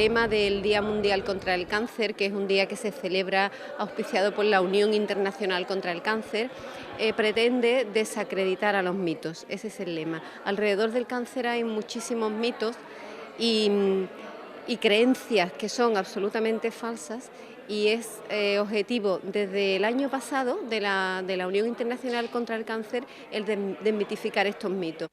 lema del Día Mundial contra el Cáncer, que es un día que se celebra auspiciado por la Unión Internacional contra el Cáncer, pretende desacreditar a los mitos. Ese es el lema. Alrededor del cáncer hay muchísimos mitos y creencias que son absolutamente falsas, y es objetivo desde el año pasado de la Unión Internacional contra el Cáncer el desmitificar estos mitos.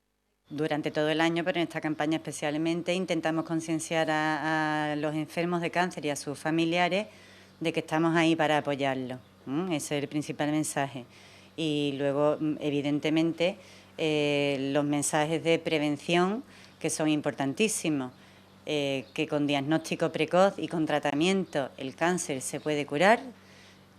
Durante todo el año, pero en esta campaña especialmente, intentamos concienciar a los enfermos de cáncer y a sus familiares de que estamos ahí para apoyarlos. Ese es el principal mensaje. Y luego, evidentemente, los mensajes de prevención, que son importantísimos, que con diagnóstico precoz y con tratamiento el cáncer se puede curar.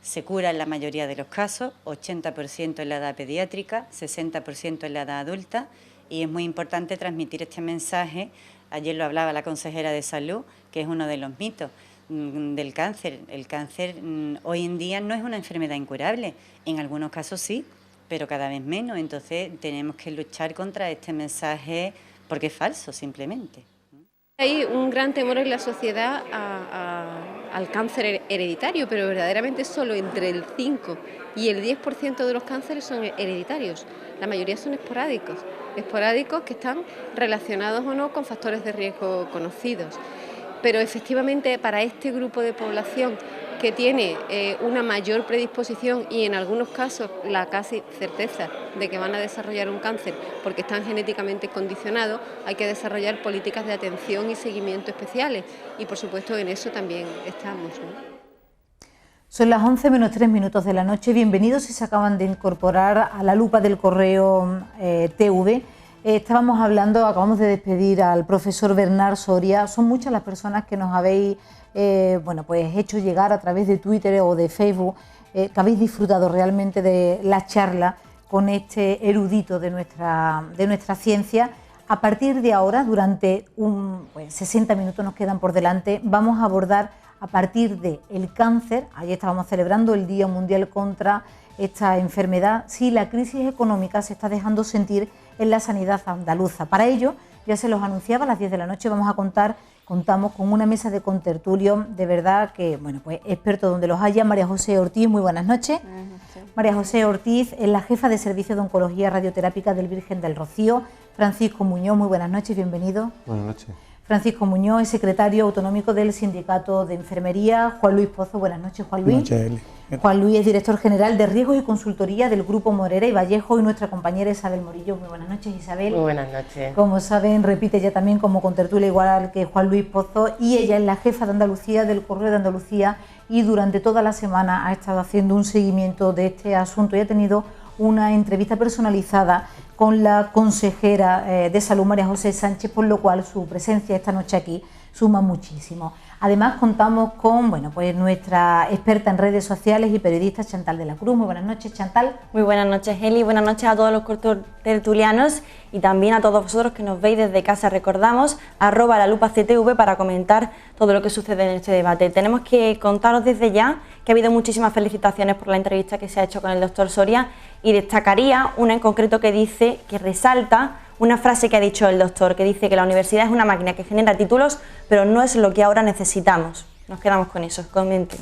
Se cura en la mayoría de los casos, 80% en la edad pediátrica, 60% en la edad adulta, y es muy importante transmitir este mensaje. Ayer lo hablaba la consejera de Salud, que es uno de los mitos del cáncer. El cáncer hoy en día no es una enfermedad incurable, en algunos casos sí, pero cada vez menos. Entonces tenemos que luchar contra este mensaje porque es falso simplemente. Hay un gran temor en la sociedad al cáncer hereditario, pero verdaderamente solo entre el 5 y el 10% de los cánceres son hereditarios. La mayoría son esporádicos que están relacionados o no con factores de riesgo conocidos. Pero efectivamente para este grupo de población que tiene una mayor predisposición y en algunos casos la casi certeza de que van a desarrollar un cáncer porque están genéticamente condicionados, hay que desarrollar políticas de atención y seguimiento especiales, y por supuesto en eso también estamos, ¿no? Son las 11 menos 3 minutos de la noche. Bienvenidos si se acaban de incorporar a la lupa del Correo TV. Acabamos de despedir al profesor Bernard Soria. Son muchas las personas que nos habéis hecho llegar a través de Twitter o de Facebook, que habéis disfrutado realmente de la charla con este erudito de nuestra ciencia. A partir de ahora, durante 60 minutos nos quedan por delante, vamos a abordar a partir del cáncer. Ayer estábamos celebrando el Día Mundial contra esta enfermedad, si la crisis económica se está dejando sentir en la sanidad andaluza. Para ello, ya se los anunciaba, a las 10 de la noche contamos con una mesa de contertulio, de verdad que, experto donde los haya. María José Ortiz, muy buenas noches. Buenas noches. María José Ortiz es la jefa de Servicio de Oncología Radioterápica del Virgen del Rocío. Francisco Muñoz, muy buenas noches, bienvenido. Buenas noches. Francisco Muñoz es secretario autonómico del Sindicato de Enfermería. Juan Luis Pozo, buenas noches, Juan Luis. Buenas noches, Eli. Juan Luis es director general de Riesgos y Consultoría del Grupo Morera y Vallejo, y nuestra compañera Isabel Morillo. Muy buenas noches, Isabel. Muy buenas noches. Como saben, repite ya también como contertulia igual que Juan Luis Pozo, y ella es la jefa de Andalucía del Correo de Andalucía, y durante toda la semana ha estado haciendo un seguimiento de este asunto y ha tenido una entrevista personalizada con la consejera de Salud, María José Sánchez, por lo cual su presencia esta noche aquí suma muchísimo. Además contamos con nuestra experta en redes sociales y periodista Chantal de la Cruz. Muy buenas noches, Chantal. Muy buenas noches, Eli. Buenas noches a todos los tertulianos y también a todos vosotros que nos veis desde casa. Recordamos @lalupactv para comentar todo lo que sucede en este debate. Tenemos que contaros desde ya que ha habido muchísimas felicitaciones por la entrevista que se ha hecho con el doctor Soria, y destacaría una en concreto que resalta una frase que ha dicho el doctor, que dice que la universidad es una máquina que genera títulos, pero no es lo que ahora necesitamos. Nos quedamos con eso. Comenten.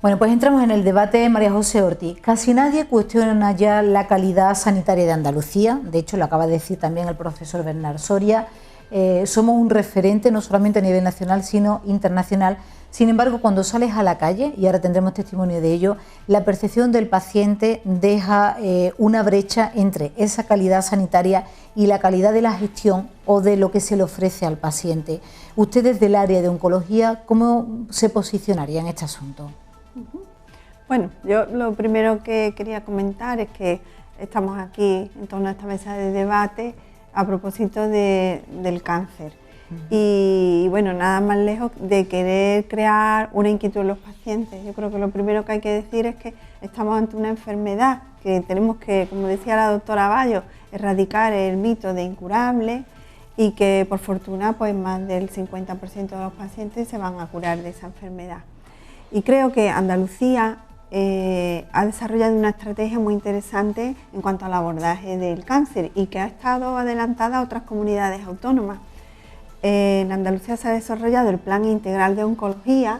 Bueno, pues entramos en el debate, María José Ortiz. Casi nadie cuestiona ya la calidad sanitaria de Andalucía. De hecho, lo acaba de decir también el profesor Bernard Soria. Somos un referente no solamente a nivel nacional, sino internacional. Sin embargo, cuando sales a la calle, y ahora tendremos testimonio de ello, la percepción del paciente deja una brecha entre esa calidad sanitaria y la calidad de la gestión o de lo que se le ofrece al paciente. Ustedes del área de oncología, ¿cómo se posicionarían en este asunto? Bueno, yo lo primero que quería comentar es que estamos aquí en torno a esta mesa de debate a propósito del cáncer. Y bueno, nada más lejos de querer crear una inquietud en los pacientes. Yo creo que lo primero que hay que decir es que estamos ante una enfermedad que tenemos que, como decía la doctora Bayo, erradicar el mito de incurable, y que por fortuna pues más del 50% de los pacientes se van a curar de esa enfermedad. Y creo que Andalucía ha desarrollado una estrategia muy interesante en cuanto al abordaje del cáncer y que ha estado adelantada a otras comunidades autónomas. en Andalucía se ha desarrollado el Plan Integral de Oncología,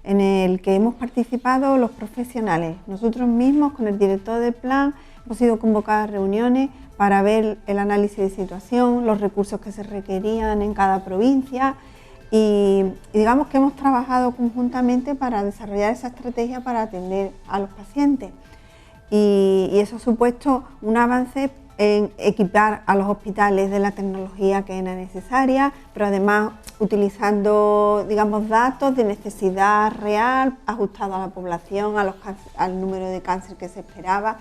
en el que hemos participado los profesionales. Nosotros mismos, con el director del plan, hemos sido convocados a reuniones para ver el análisis de situación, los recursos que se requerían en cada provincia y digamos que hemos trabajado conjuntamente para desarrollar esa estrategia para atender a los pacientes. Y eso ha supuesto un avance en equipar a los hospitales de la tecnología que era necesaria, pero además utilizando, digamos, datos de necesidad real, ajustados a la población, al número de cáncer que se esperaba,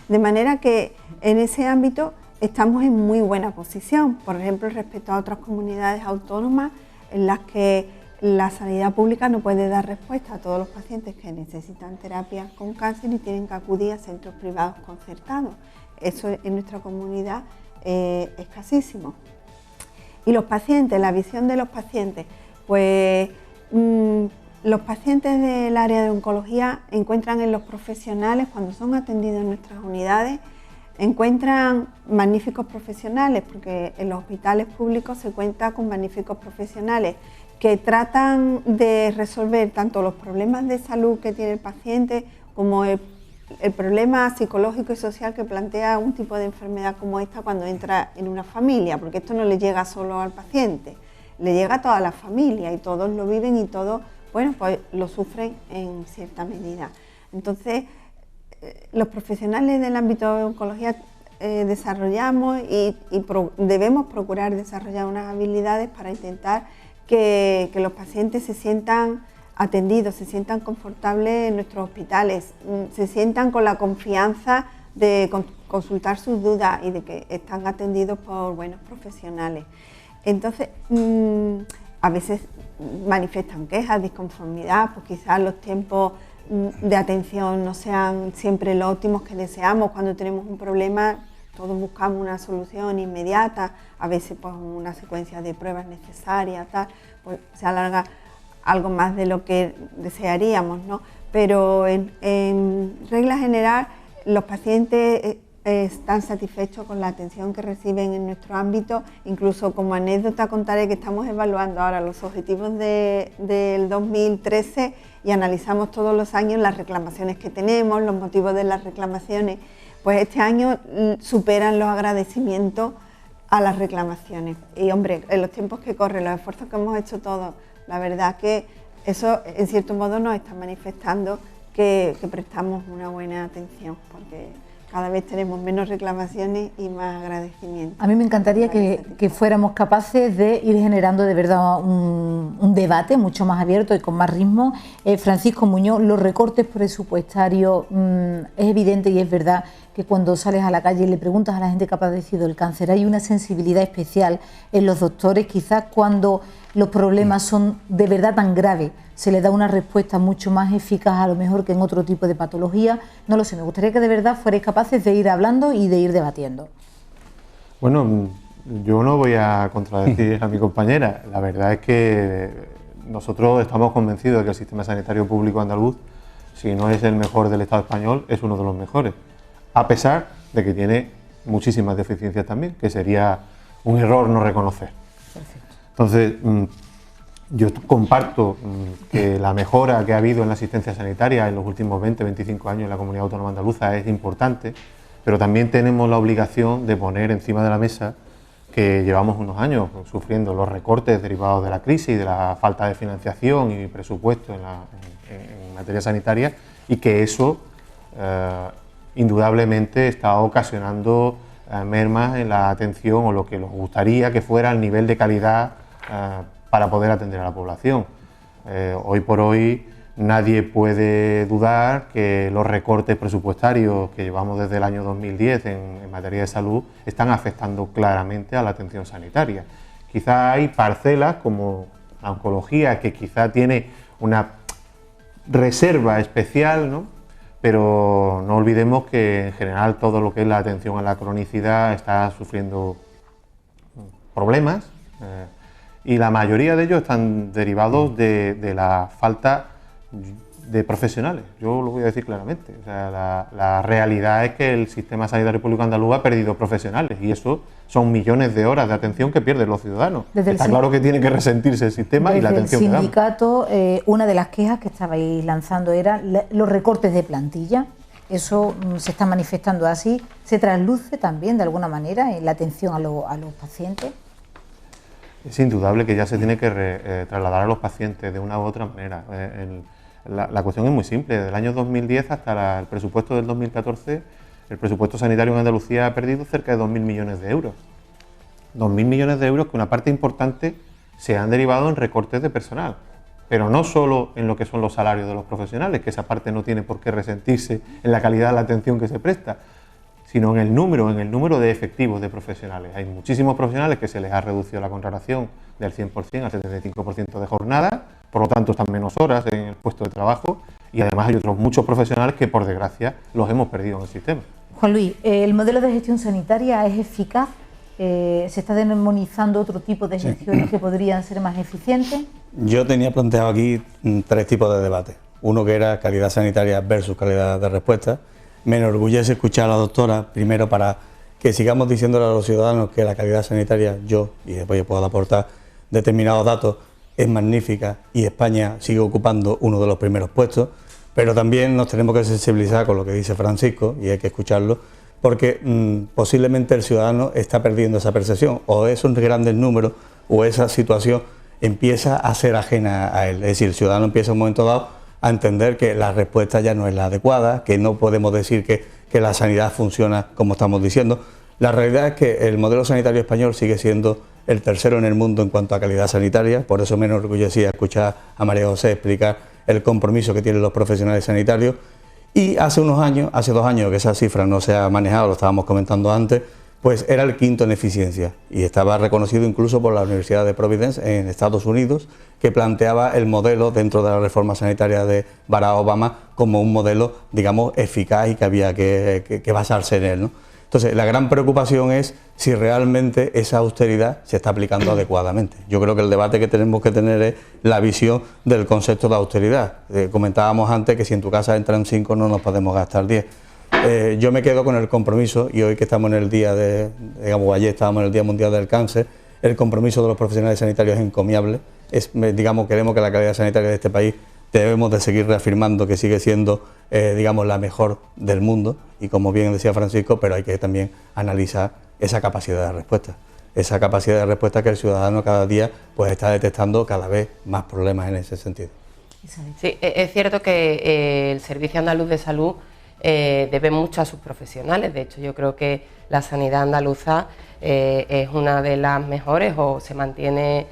de manera que en ese ámbito estamos en muy buena posición, por ejemplo, respecto a otras comunidades autónomas en las que la sanidad pública no puede dar respuesta a todos los pacientes que necesitan terapia con cáncer y tienen que acudir a centros privados concertados. Eso en nuestra comunidad es escasísimo. Y los pacientes, la visión de los pacientes, pues los pacientes del área de oncología encuentran en los profesionales, cuando son atendidos en nuestras unidades, encuentran magníficos profesionales, porque en los hospitales públicos se cuenta con magníficos profesionales que tratan de resolver tanto los problemas de salud que tiene el paciente como el problema psicológico y social que plantea un tipo de enfermedad como esta cuando entra en una familia, porque esto no le llega solo al paciente, le llega a toda la familia y todos lo viven y todos, bueno, pues lo sufren en cierta medida. Entonces, los profesionales del ámbito de oncología desarrollamos y debemos procurar desarrollar unas habilidades para intentar que los pacientes se sientan atendidos, se sientan confortables en nuestros hospitales, se sientan con la confianza de consultar sus dudas y de que están atendidos por buenos profesionales. Entonces, a veces manifiestan quejas, disconformidad, pues quizás los tiempos de atención no sean siempre los óptimos que deseamos. Cuando tenemos un problema, todos buscamos una solución inmediata, a veces pues una secuencia de pruebas necesarias, tal, pues se alarga algo más de lo que desearíamos, ¿no? Pero en regla general los pacientes están satisfechos con la atención que reciben en nuestro ámbito. Incluso como anécdota contaré que estamos evaluando ahora los objetivos del 2013 y analizamos todos los años las reclamaciones que tenemos, los motivos de las reclamaciones. Pues este año superan los agradecimientos a las reclamaciones. Y hombre, en los tiempos que corren, los esfuerzos que hemos hecho todos, la verdad que eso en cierto modo nos está manifestando que prestamos una buena atención, porque cada vez tenemos menos reclamaciones y más agradecimientos. A mí me encantaría que fuéramos capaces de ir generando de verdad un debate mucho más abierto y con más ritmo. Francisco Muñoz, los recortes presupuestarios, es evidente y es verdad que cuando sales a la calle y le preguntas a la gente que ha padecido el cáncer, hay una sensibilidad especial en los doctores, quizás cuando los problemas son de verdad tan graves, se les da una respuesta mucho más eficaz a lo mejor que en otro tipo de patología. No lo sé, me gustaría que de verdad fuerais capaces de ir hablando y de ir debatiendo. Bueno, yo no voy a contradecir a mi compañera. La verdad es que nosotros estamos convencidos de que el sistema sanitario público andaluz, si no es el mejor del Estado español, es uno de los mejores, a pesar de que tiene muchísimas deficiencias también, que sería un error no reconocer. Entonces, yo comparto que la mejora que ha habido en la asistencia sanitaria en los últimos 20-25 años en la Comunidad Autónoma Andaluza es importante, pero también tenemos la obligación de poner encima de la mesa que llevamos unos años sufriendo los recortes derivados de la crisis, de la falta de financiación y presupuesto en materia sanitaria, y que eso indudablemente está ocasionando mermas en la atención o lo que nos gustaría que fuera el nivel de calidad para poder atender a la población. Hoy por hoy nadie puede dudar que los recortes presupuestarios que llevamos desde el año 2010 en materia de salud están afectando claramente a la atención sanitaria. Quizá hay parcelas como la oncología que quizá tiene una reserva especial, ¿no? Pero no olvidemos que en general todo lo que es la atención a la cronicidad está sufriendo problemas y la mayoría de ellos están derivados de la falta, de profesionales, yo lo voy a decir claramente. O sea, la realidad es que el sistema sanitario público andaluz ha perdido profesionales y eso son millones de horas de atención que pierden los ciudadanos. Está claro que tiene que resentirse el sistema y la atención que damos. Desde el sindicato, una de las quejas que estabais lanzando era los recortes de plantilla. Eso se está manifestando así. ¿Se trasluce también de alguna manera en la atención a los pacientes? Es indudable que ya se tiene que trasladar a los pacientes de una u otra manera. La cuestión es muy simple. Desde el año 2010 hasta el presupuesto del 2014, el presupuesto sanitario en Andalucía ha perdido cerca de 2.000 millones de euros. 2.000 millones de euros que una parte importante se han derivado en recortes de personal. Pero no solo en lo que son los salarios de los profesionales, que esa parte no tiene por qué resentirse en la calidad de la atención que se presta, sino en el número de efectivos de profesionales. Hay muchísimos profesionales que se les ha reducido la contratación del 100% al 75% de jornada, por lo tanto están menos horas en el puesto de trabajo y además hay otros muchos profesionales que por desgracia los hemos perdido en el sistema. Juan Luis, ¿el modelo de gestión sanitaria es eficaz? ¿Se está demonizando otro tipo de gestiones que podrían ser más eficientes? Yo tenía planteado aquí 3 tipos de debate. Uno que era calidad sanitaria versus calidad de respuesta. Me enorgullece escuchar a la doctora, primero para que sigamos diciéndole a los ciudadanos que la calidad sanitaria, yo, y después yo puedo aportar determinados datos, es magnífica y España sigue ocupando uno de los primeros puestos, pero también nos tenemos que sensibilizar con lo que dice Francisco, y hay que escucharlo, porque posiblemente el ciudadano está perdiendo esa percepción, o esos grandes números, o esa situación empieza a ser ajena a él. Es decir, el ciudadano empieza en un momento dado a entender que la respuesta ya no es la adecuada, que no podemos decir que la sanidad funciona como estamos diciendo. La realidad es que el modelo sanitario español sigue siendo el tercero en el mundo en cuanto a calidad sanitaria, por eso me enorgullecía escuchar a María José explicar el compromiso que tienen los profesionales sanitarios. Y hace 2 años que esa cifra no se ha manejado, lo estábamos comentando antes, pues era el 5º en eficiencia y estaba reconocido incluso por la Universidad de Providence en Estados Unidos, que planteaba el modelo dentro de la reforma sanitaria de Barack Obama como un modelo, digamos, eficaz y que había que basarse en él, ¿no? Entonces, la gran preocupación es si realmente esa austeridad se está aplicando adecuadamente. Yo creo que el debate que tenemos que tener es la visión del concepto de austeridad. Comentábamos antes que si en tu casa entran 5 no nos podemos gastar 10. Yo me quedo con el compromiso, y hoy que estamos en el día ayer estábamos en el Día Mundial del Cáncer, el compromiso de los profesionales sanitarios es encomiable. Queremos que la calidad sanitaria de este país debemos de seguir reafirmando que sigue siendo, la mejor del mundo, y como bien decía Francisco, pero hay que también analizar esa capacidad de respuesta. Esa capacidad de respuesta que el ciudadano cada día pues está detectando cada vez más problemas en ese sentido. Sí, es cierto que el Servicio Andaluz de Salud debe mucho a sus profesionales. De hecho, yo creo que la sanidad andaluza es una de las mejores o se mantiene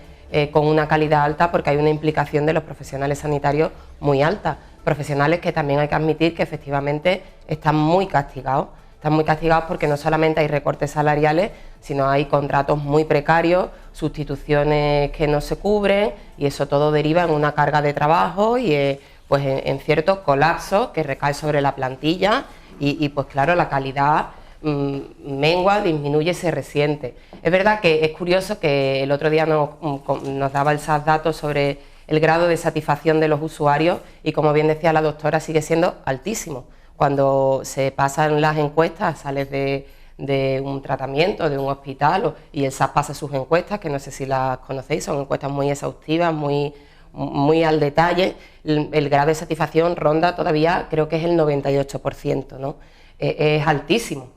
con una calidad alta porque hay una implicación de los profesionales sanitarios muy alta. Profesionales que también hay que admitir que efectivamente están muy castigados. Están muy castigados porque no solamente hay recortes salariales, sino hay contratos muy precarios, sustituciones que no se cubren y eso todo deriva en una carga de trabajo y pues en cierto colapso que recae sobre la plantilla y pues claro, la calidad mengua, disminuye y se resiente. Es verdad que es curioso que el otro día nos daba el SAS datos sobre el grado de satisfacción de los usuarios y como bien decía la doctora sigue siendo altísimo. Cuando se pasan las encuestas, sales de un tratamiento, de un hospital y el SAS pasa sus encuestas, que no sé si las conocéis, son encuestas muy exhaustivas, muy al detalle, el grado de satisfacción ronda todavía, creo que es el 98%, ¿no? Es altísimo.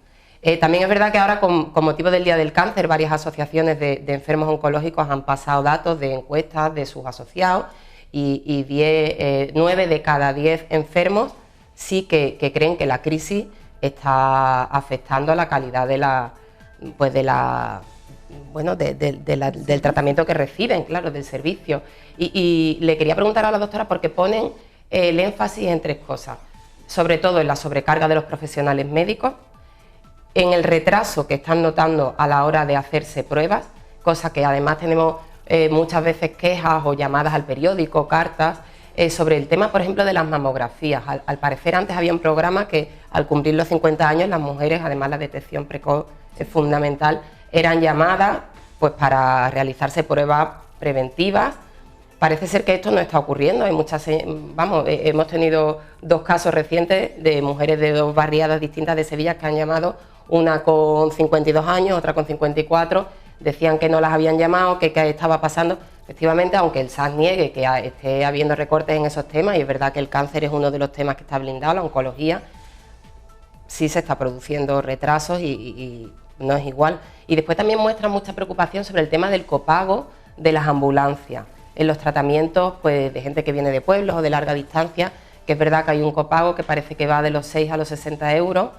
También es verdad que ahora, con motivo del Día del Cáncer, varias asociaciones de enfermos oncológicos han pasado datos de encuestas de sus asociados y 9 de cada 10 enfermos sí que creen que la crisis está afectando a la calidad del tratamiento que reciben, claro, del servicio. Y le quería preguntar a la doctora porque ponen el énfasis en 3 cosas, sobre todo en la sobrecarga de los profesionales médicos, en el retraso que están notando a la hora de hacerse pruebas, cosa que además tenemos muchas veces quejas o llamadas al periódico, cartas, sobre el tema, por ejemplo, de las mamografías. Al parecer antes había un programa que al cumplir los 50 años las mujeres, además la detección precoz es fundamental, eran llamadas pues para realizarse pruebas preventivas parece ser que esto no está ocurriendo. Hay muchas, hemos tenido 2 casos recientes de mujeres de 2 barriadas distintas de Sevilla que han llamado, una con 52 años, otra con 54, decían que no las habían llamado, que qué estaba pasando. Efectivamente, aunque el SAS niegue que esté habiendo recortes en esos temas, y es verdad que el cáncer es uno de los temas que está blindado, la oncología, sí se está produciendo retrasos y no es igual. Y después también muestra mucha preocupación sobre el tema del copago de las ambulancias en los tratamientos, pues, de gente que viene de pueblos o de larga distancia, que es verdad que hay un copago que parece que va de los 6 a los 60 euros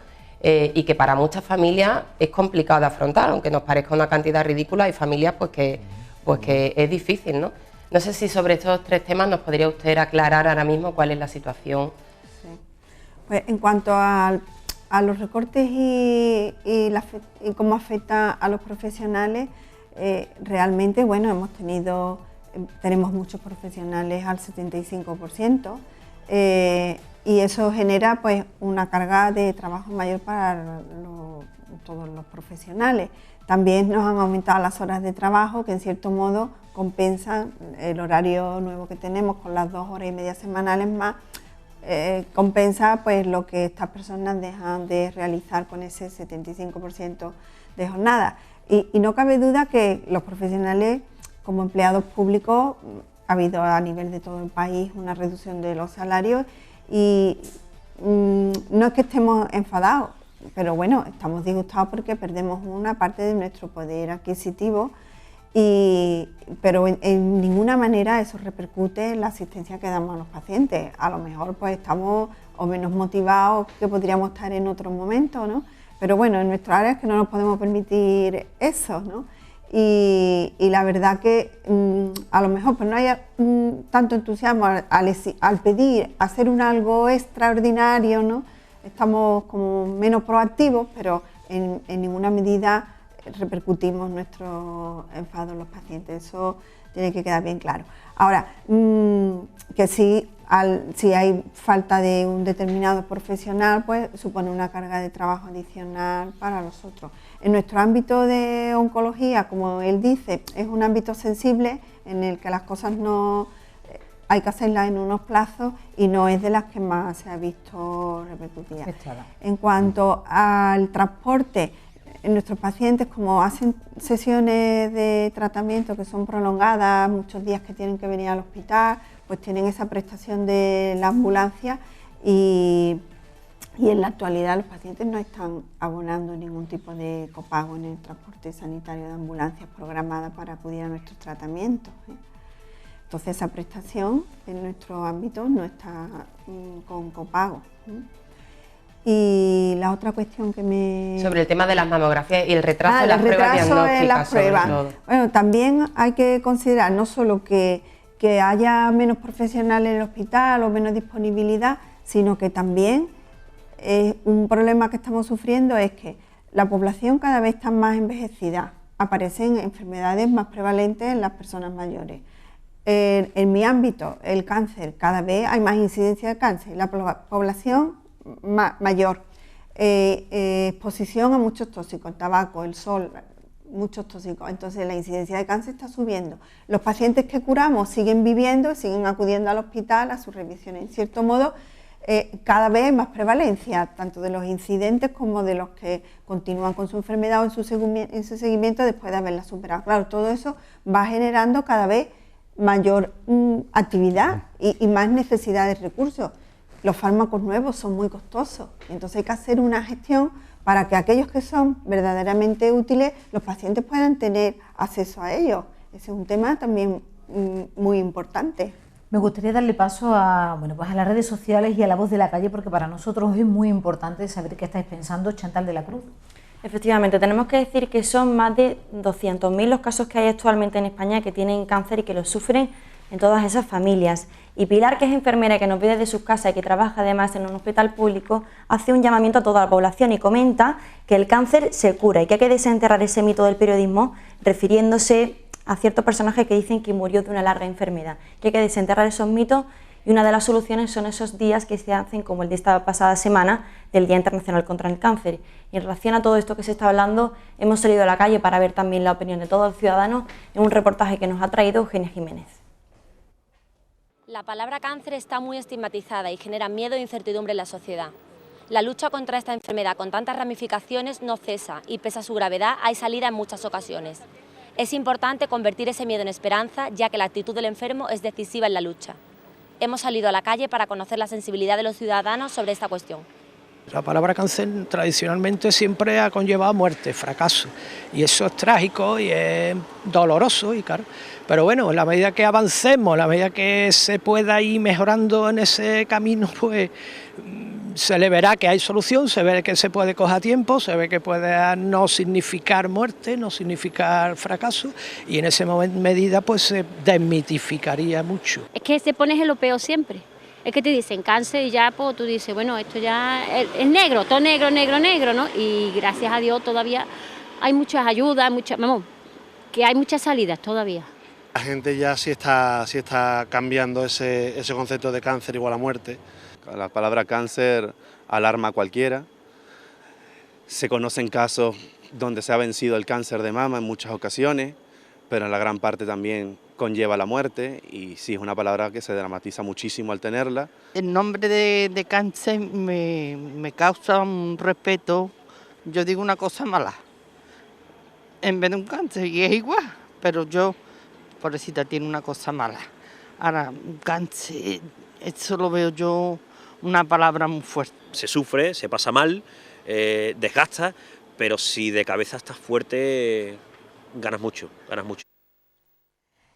y que para muchas familias es complicado de afrontar, aunque nos parezca una cantidad ridícula. Hay familias pues que es difícil, ¿no? No sé si sobre estos 3 temas nos podría usted aclarar ahora mismo cuál es la situación. Sí. Pues en cuanto a los recortes y cómo afecta a los profesionales, realmente, bueno, tenemos muchos profesionales al 75%, y eso genera pues una carga de trabajo mayor para todos los profesionales. También nos han aumentado las horas de trabajo, que en cierto modo compensan el horario nuevo que tenemos con las 2 horas y media semanales más, compensa pues lo que estas personas dejan de realizar con ese 75% de jornada. Y no cabe duda que los profesionales, como empleados públicos, ha habido a nivel de todo el país una reducción de los salarios, y no es que estemos enfadados, pero bueno, estamos disgustados porque perdemos una parte de nuestro poder adquisitivo, pero en ninguna manera eso repercute en la asistencia que damos a los pacientes. A lo mejor pues estamos o menos motivados que podríamos estar en otro momento, ¿no? Pero bueno, en nuestra área es que no nos podemos permitir eso, ¿no? Y la verdad que a lo mejor pues no haya tanto entusiasmo al pedir hacer algo extraordinario, ¿no? Estamos como menos proactivos, pero en ninguna medida repercutimos nuestro enfado en los pacientes. Eso tiene que quedar bien claro. Ahora, que si hay falta de un determinado profesional, pues supone una carga de trabajo adicional para los otros. En nuestro ámbito de oncología, como él dice, es un ámbito sensible en el que las cosas no hay que hacerlas en unos plazos y no es de las que más se ha visto repercutida. En cuanto al transporte, nuestros pacientes, como hacen sesiones de tratamiento que son prolongadas, muchos días que tienen que venir al hospital, pues tienen esa prestación de la ambulancia, y en la actualidad los pacientes no están abonando ningún tipo de copago en el transporte sanitario de ambulancias programadas para acudir a nuestros tratamientos, ¿eh? Entonces esa prestación en nuestro ámbito no está con copago, ¿eh? Y la otra cuestión que me... Sobre el tema de las mamografías y el retraso de las pruebas diagnósticas. Bueno, también hay que considerar no solo que haya menos profesionales en el hospital o menos disponibilidad, sino que también un problema que estamos sufriendo es que la población cada vez está más envejecida, aparecen enfermedades más prevalentes en las personas mayores. En mi ámbito, el cáncer, cada vez hay más incidencia de cáncer, la población mayor, exposición a muchos tóxicos, el tabaco, el sol, muchos tóxicos, entonces la incidencia de cáncer está subiendo. Los pacientes que curamos siguen viviendo, siguen acudiendo al hospital a sus revisiones. En cierto modo, cada vez hay más prevalencia, tanto de los incidentes como de los que continúan con su enfermedad o en su seguimiento después de haberla superado. Claro, todo eso va generando cada vez mayor actividad y más necesidad de recursos. Los fármacos nuevos son muy costosos, entonces hay que hacer una gestión para que aquellos que son verdaderamente útiles, los pacientes puedan tener acceso a ellos. Ese es un tema también muy importante. Me gustaría darle paso a las redes sociales y a la voz de la calle, porque para nosotros es muy importante saber qué estáis pensando. Chantal de la Cruz. Efectivamente, tenemos que decir que son más de 200.000 los casos que hay actualmente en España que tienen cáncer y que lo sufren en todas esas familias. Y Pilar, que es enfermera y que nos ve desde sus casas y que trabaja además en un hospital público, hace un llamamiento a toda la población y comenta que el cáncer se cura y que hay que desenterrar ese mito del periodismo, refiriéndose a ciertos personajes que dicen que murió de una larga enfermedad. Que hay que desenterrar esos mitos, y una de las soluciones son esos días que se hacen, como el de esta pasada semana, del Día Internacional contra el Cáncer. Y en relación a todo esto que se está hablando, hemos salido a la calle para ver también la opinión de todos los ciudadanos en un reportaje que nos ha traído Eugenia Jiménez. La palabra cáncer está muy estigmatizada y genera miedo e incertidumbre en la sociedad. La lucha contra esta enfermedad con tantas ramificaciones no cesa y pese a su gravedad hay salida en muchas ocasiones. Es importante convertir ese miedo en esperanza, ya que la actitud del enfermo es decisiva en la lucha. Hemos salido a la calle para conocer la sensibilidad de los ciudadanos sobre esta cuestión. La palabra cáncer tradicionalmente siempre ha conllevado muerte, fracaso, y eso es trágico y es doloroso, y claro. Pero bueno, en la medida que avancemos, en la medida que se pueda ir mejorando en ese camino, pues se le verá que hay solución, se ve que se puede coger a tiempo, se ve que puede no significar muerte, no significar fracaso, y en esa medida pues se desmitificaría mucho. Es que te pones en lo peor siempre. Es que te dicen cáncer y ya pues, tú dices, bueno, esto ya es negro, todo negro, negro, negro, ¿no? Y gracias a Dios todavía hay muchas ayudas, que hay muchas salidas todavía. La gente ya sí está cambiando ese concepto de cáncer igual a muerte. La palabra cáncer alarma a cualquiera. Se conocen casos donde se ha vencido el cáncer de mama en muchas ocasiones, pero en la gran parte también conlleva la muerte, y sí es una palabra que se dramatiza muchísimo al tenerla. El nombre de cáncer me causa un respeto, yo digo una cosa mala, en vez de un cáncer, y es igual, pero yo, pobrecita, tiene una cosa mala. Ahora, cáncer, eso lo veo yo una palabra muy fuerte. Se sufre, se pasa mal, desgasta, pero si de cabeza estás fuerte, ganas mucho, ganas mucho.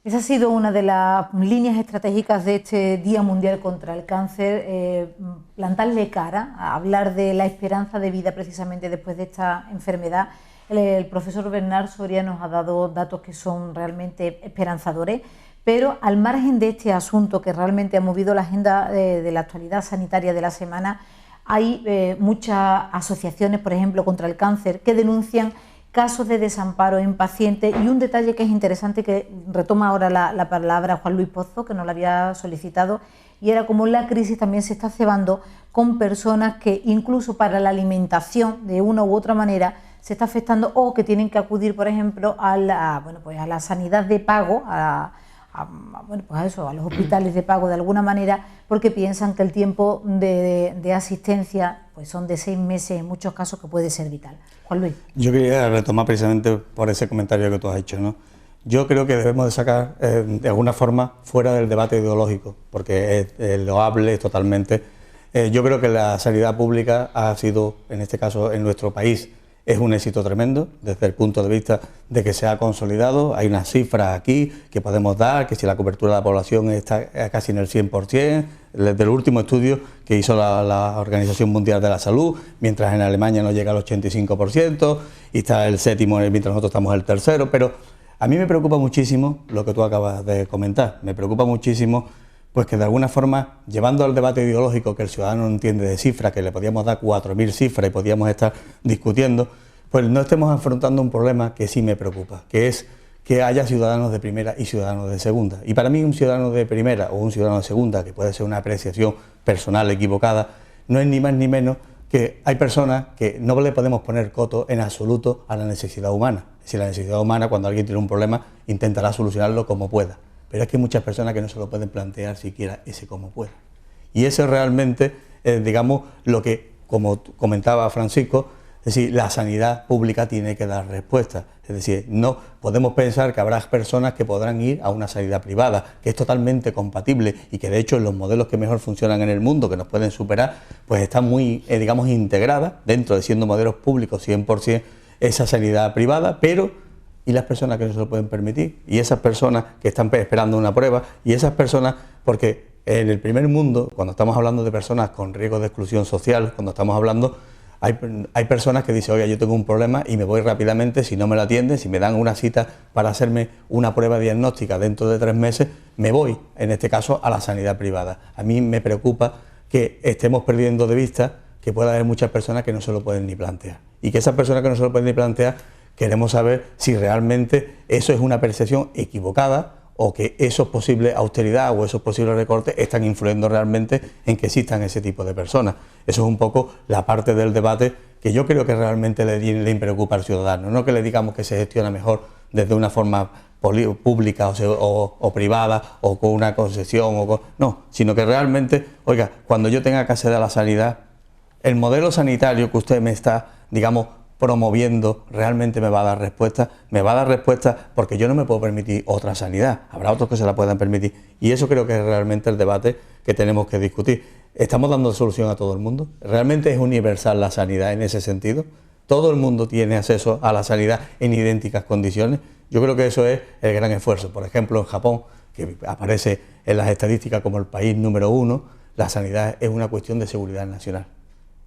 Esa ha sido una de las líneas estratégicas de este Día Mundial contra el Cáncer, plantarle cara, a hablar de la esperanza de vida precisamente después de esta enfermedad. El profesor Bernard Soria nos ha dado datos que son realmente esperanzadores, pero al margen de este asunto que realmente ha movido la agenda de la actualidad sanitaria de la semana, hay muchas asociaciones, por ejemplo, contra el cáncer, que denuncian casos de desamparo en pacientes, y un detalle que es interesante, que retoma ahora la palabra Juan Luis Pozo, que nos la había solicitado, y era como la crisis también se está cebando con personas que incluso para la alimentación de una u otra manera se está afectando, o que tienen que acudir, por ejemplo, a la sanidad de pago, a los hospitales de pago de alguna manera, porque piensan que el tiempo de asistencia pues son de 6 meses en muchos casos, que puede ser vital. Juan Luis. Yo quería retomar precisamente por ese comentario que tú has hecho, ¿no? Yo creo que debemos de sacar de alguna forma fuera del debate ideológico, porque es loable totalmente. Yo creo que la sanidad pública ha sido, en este caso en nuestro país, es un éxito tremendo desde el punto de vista de que se ha consolidado. Hay unas cifras aquí que podemos dar, que si la cobertura de la población está casi en el 100%, desde el último estudio que hizo la Organización Mundial de la Salud, mientras en Alemania no llega al 85%, y está el séptimo, mientras nosotros estamos el tercero. Pero a mí me preocupa muchísimo lo que tú acabas de comentar, me preocupa muchísimo pues que de alguna forma, llevando al debate ideológico que el ciudadano no entiende de cifras, que le podíamos dar 4.000 cifras y podíamos estar discutiendo, pues no estemos afrontando un problema que sí me preocupa, que es que haya ciudadanos de primera y ciudadanos de segunda. Y para mí un ciudadano de primera o un ciudadano de segunda, que puede ser una apreciación personal equivocada, no es ni más ni menos que hay personas que no le podemos poner coto en absoluto a la necesidad humana. Es decir, la necesidad humana, cuando alguien tiene un problema, intentará solucionarlo como pueda. Pero es que hay muchas personas que no se lo pueden plantear siquiera ese como pueda. Y eso es realmente, digamos, lo que, como comentaba Francisco, es decir, la sanidad pública tiene que dar respuesta. Es decir, no podemos pensar que habrá personas que podrán ir a una sanidad privada, que es totalmente compatible y que de hecho en los modelos que mejor funcionan en el mundo, que nos pueden superar, pues están muy, digamos, integradas dentro de siendo modelos públicos 100% esa sanidad privada, pero y las personas que no se lo pueden permitir, y esas personas que están esperando una prueba, y esas personas, porque en el primer mundo, cuando estamos hablando de personas con riesgo de exclusión social, cuando estamos hablando, hay personas que dicen, oye, yo tengo un problema y me voy rápidamente, si no me lo atienden, si me dan una cita para hacerme una prueba diagnóstica dentro de 3 meses, me voy, en este caso, a la sanidad privada. A mí me preocupa que estemos perdiendo de vista que pueda haber muchas personas que no se lo pueden ni plantear, y que esas personas que no se lo pueden ni plantear, queremos saber si realmente eso es una percepción equivocada o que esos posibles austeridad o esos posibles recortes están influyendo realmente en que existan ese tipo de personas. Eso es un poco la parte del debate que yo creo que realmente le preocupa al ciudadano, no que le digamos que se gestiona mejor desde una forma pública o privada o con una concesión, no, sino que realmente, oiga, cuando yo tenga que acceder a la sanidad, el modelo sanitario que usted me está, digamos, promoviendo, realmente me va a dar respuesta, porque yo no me puedo permitir otra sanidad, habrá otros que se la puedan permitir, y eso creo que es realmente el debate que tenemos que discutir. ¿Estamos dando solución a todo el mundo? ¿Realmente es universal la sanidad en ese sentido? ¿Todo el mundo tiene acceso a la sanidad en idénticas condiciones? Yo creo que eso es el gran esfuerzo. Por ejemplo, en Japón, que aparece en las estadísticas como el país número 1, la sanidad es una cuestión de seguridad nacional.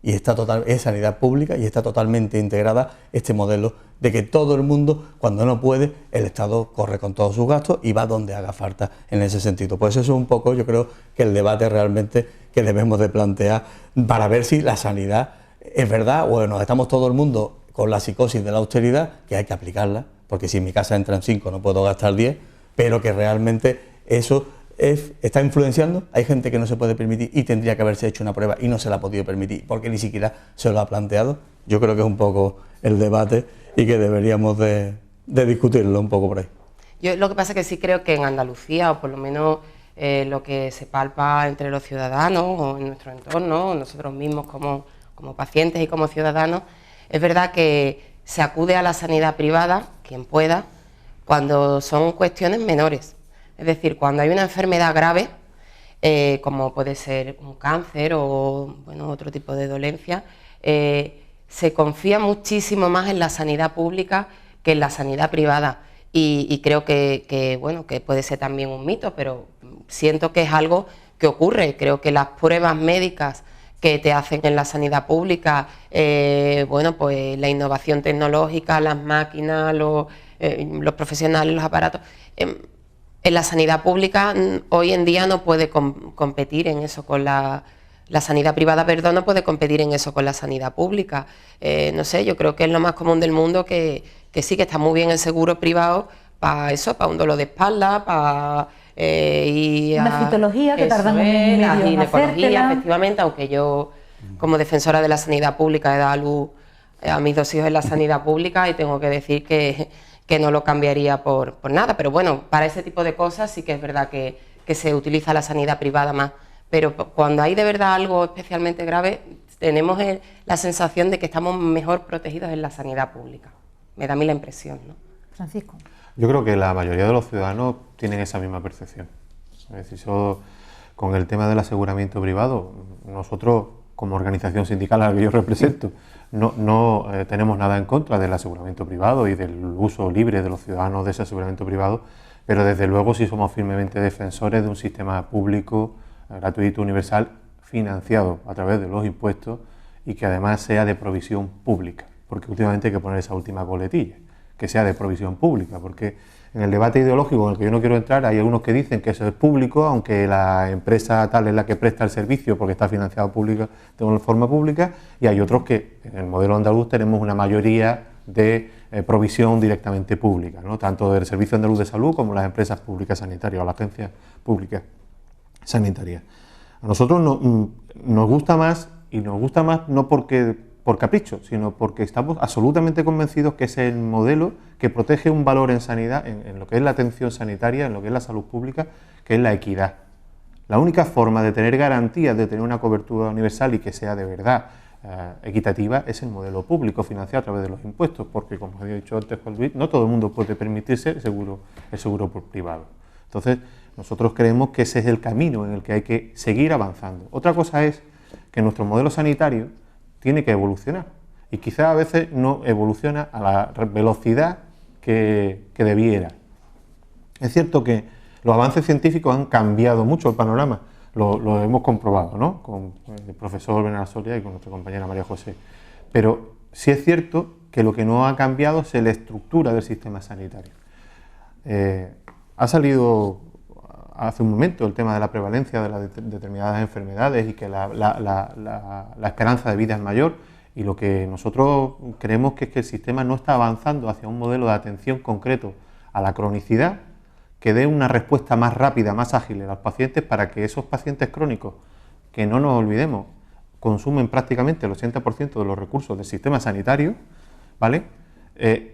Y es sanidad pública y está totalmente integrada este modelo de que todo el mundo, cuando no puede, el Estado corre con todos sus gastos y va donde haga falta en ese sentido. Pues eso es un poco, yo creo, que el debate realmente que debemos de plantear para ver si la sanidad es verdad o nos estamos todo el mundo con la psicosis de la austeridad, que hay que aplicarla, porque si en mi casa entran 5 no puedo gastar 10, pero que realmente eso está influenciando. Hay gente que no se puede permitir y tendría que haberse hecho una prueba y no se la ha podido permitir porque ni siquiera se lo ha planteado. Yo creo que es un poco el debate y que deberíamos de discutirlo un poco por ahí. Yo lo que pasa es que sí creo que en Andalucía, o por lo menos lo que se palpa entre los ciudadanos o en nuestro entorno, o nosotros mismos como pacientes y como ciudadanos, es verdad que se acude a la sanidad privada, quien pueda, cuando son cuestiones menores. Es decir, cuando hay una enfermedad grave, como puede ser un cáncer o bueno, otro tipo de dolencia, se confía muchísimo más en la sanidad pública que en la sanidad privada. Y creo que bueno, que puede ser también un mito, pero siento que es algo que ocurre. Creo que las pruebas médicas que te hacen en la sanidad pública, bueno, pues la innovación tecnológica, las máquinas, los profesionales, los aparatos, en la sanidad pública hoy en día no puede competir en eso con la sanidad privada, perdón, no puede competir en eso con la sanidad pública. No sé, yo creo que es lo más común del mundo que sí, que está muy bien el seguro privado para eso, para un dolor de espalda, para una citología que tardan un mes y medio la en ginecología, hacértela. efectivamente, aunque yo como defensora de la sanidad pública he dado a luz a mis 2 hijos en la sanidad pública y tengo que decir que no lo cambiaría por nada, pero bueno, para ese tipo de cosas sí que es verdad que se utiliza la sanidad privada más, pero cuando hay de verdad algo especialmente grave, tenemos la sensación de que estamos mejor protegidos en la sanidad pública. Me da a mí la impresión, ¿no? Francisco. Yo creo que la mayoría de los ciudadanos tienen esa misma percepción. Es decir, con el tema del aseguramiento privado, nosotros, como organización sindical a la que yo represento, no tenemos nada en contra del aseguramiento privado y del uso libre de los ciudadanos de ese aseguramiento privado, pero desde luego sí somos firmemente defensores de un sistema público, gratuito, universal, financiado a través de los impuestos y que además sea de provisión pública, porque últimamente hay que poner esa última coletilla, que sea de provisión pública, porque en el debate ideológico en el que yo no quiero entrar hay algunos que dicen que eso es público, aunque la empresa tal es la que presta el servicio porque está financiado de forma pública, y hay otros que en el modelo andaluz tenemos una mayoría de provisión directamente pública, ¿no? Tanto del Servicio Andaluz de Salud como las empresas públicas sanitarias o las agencias públicas sanitarias. A nosotros nos gusta más, y nos gusta más no por capricho, sino porque estamos absolutamente convencidos que es el modelo que protege un valor en sanidad, en lo que es la atención sanitaria, en lo que es la salud pública, que es la equidad. La única forma de tener garantías de tener una cobertura universal y que sea de verdad equitativa es el modelo público financiado a través de los impuestos, porque como había dicho antes Juan Luis, no todo el mundo puede permitirse el seguro privado. Entonces, nosotros creemos que ese es el camino en el que hay que seguir avanzando. Otra cosa es que nuestro modelo sanitario tiene que evolucionar y quizás a veces no evoluciona a la velocidad que debiera. Es cierto que los avances científicos han cambiado mucho el panorama, lo hemos comprobado, ¿no? Con el profesor Bernardo Soria y con nuestra compañera María José, pero sí es cierto que lo que no ha cambiado es la estructura del sistema sanitario. Ha salido hace un momento el tema de la prevalencia de las determinadas enfermedades y que la esperanza de vida es mayor, y lo que nosotros creemos que es que el sistema no está avanzando hacia un modelo de atención concreto a la cronicidad que dé una respuesta más rápida, más ágil a los pacientes, para que esos pacientes crónicos, que no nos olvidemos, consumen prácticamente el 80% de los recursos del sistema sanitario, ¿vale?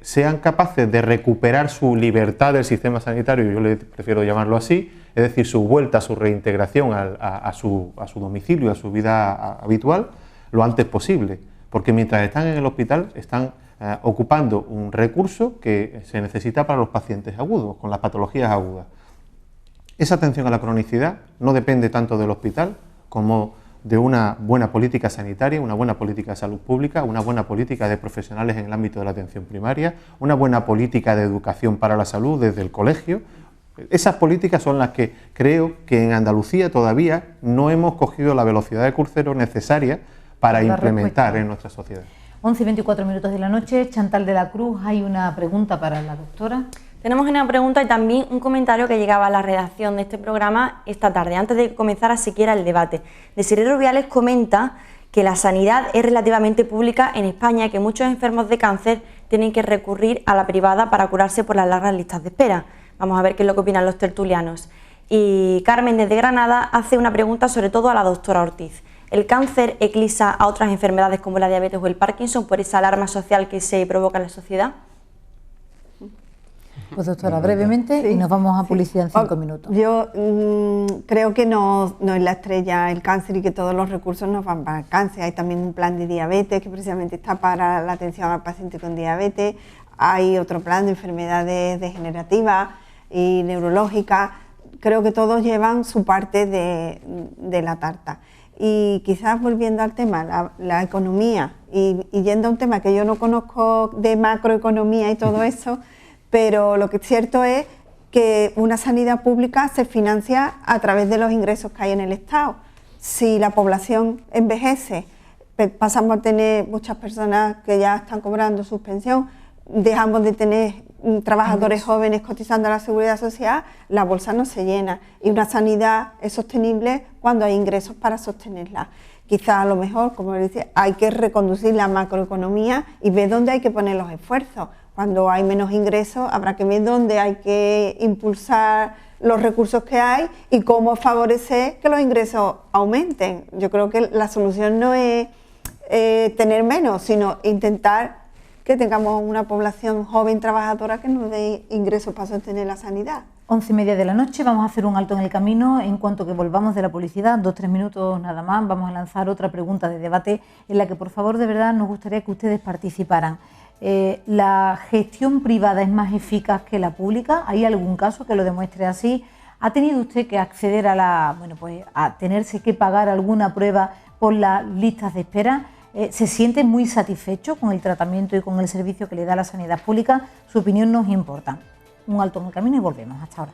sean capaces de recuperar su libertad del sistema sanitario, yo le prefiero llamarlo así, es decir, su vuelta, su reintegración a su domicilio, a su vida habitual, lo antes posible, porque mientras están en el hospital están ocupando un recurso que se necesita para los pacientes agudos, con las patologías agudas. Esa atención a la cronicidad no depende tanto del hospital como de una buena política sanitaria, una buena política de salud pública, una buena política de profesionales en el ámbito de la atención primaria, una buena política de educación para la salud desde el colegio. Esas políticas son las que creo que en Andalucía todavía no hemos cogido la velocidad de crucero necesaria para implementar en nuestra sociedad. 11:24 de la noche, Chantal de la Cruz, hay una pregunta para la doctora. Tenemos una pregunta y también un comentario que llegaba a la redacción de este programa esta tarde, antes de que comenzara siquiera el debate. Desiree Rubiales comenta que la sanidad es relativamente pública en España y que muchos enfermos de cáncer tienen que recurrir a la privada para curarse por las largas listas de espera. Vamos a ver qué es lo que opinan los tertulianos. Y Carmen desde Granada hace una pregunta sobre todo a la doctora Ortiz. ¿El cáncer eclipsa a otras enfermedades como la diabetes o el Parkinson por esa alarma social que se provoca en la sociedad? Pues doctora, brevemente, sí, y nos vamos a publicidad en 5 minutos. Yo creo que no es la estrella el cáncer y que todos los recursos nos van para el cáncer. Hay también un plan de diabetes que precisamente está para la atención al paciente con diabetes. Hay otro plan de enfermedades degenerativas y neurológicas. Creo que todos llevan su parte de la tarta. Y quizás volviendo al tema, la economía, y yendo a un tema que yo no conozco de macroeconomía y todo eso, pero lo que es cierto es que una sanidad pública se financia a través de los ingresos que hay en el Estado. Si la población envejece, pasamos a tener muchas personas que ya están cobrando su pensión, dejamos de tener trabajadores jóvenes cotizando a la Seguridad Social, la bolsa no se llena y una sanidad es sostenible cuando hay ingresos para sostenerla. Quizás a lo mejor, como decía, hay que reconducir la macroeconomía y ver dónde hay que poner los esfuerzos. Cuando hay menos ingresos habrá que ver dónde hay que impulsar los recursos que hay y cómo favorecer que los ingresos aumenten. Yo creo que la solución no es tener menos, sino intentar que tengamos una población joven trabajadora que nos dé ingresos para sostener la sanidad. 11:30 de la noche, vamos a hacer un alto en el camino. En cuanto que volvamos de la publicidad, 2-3 minutos nada más, vamos a lanzar otra pregunta de debate en la que por favor de verdad nos gustaría que ustedes participaran. ¿La gestión privada es más eficaz que la pública? ¿Hay algún caso que lo demuestre así? ¿Ha tenido usted que acceder a tenerse que pagar alguna prueba por las listas de espera? ¿Se siente muy satisfecho con el tratamiento y con el servicio que le da la sanidad pública? Su opinión nos importa. Un alto en el camino y volvemos. Hasta ahora.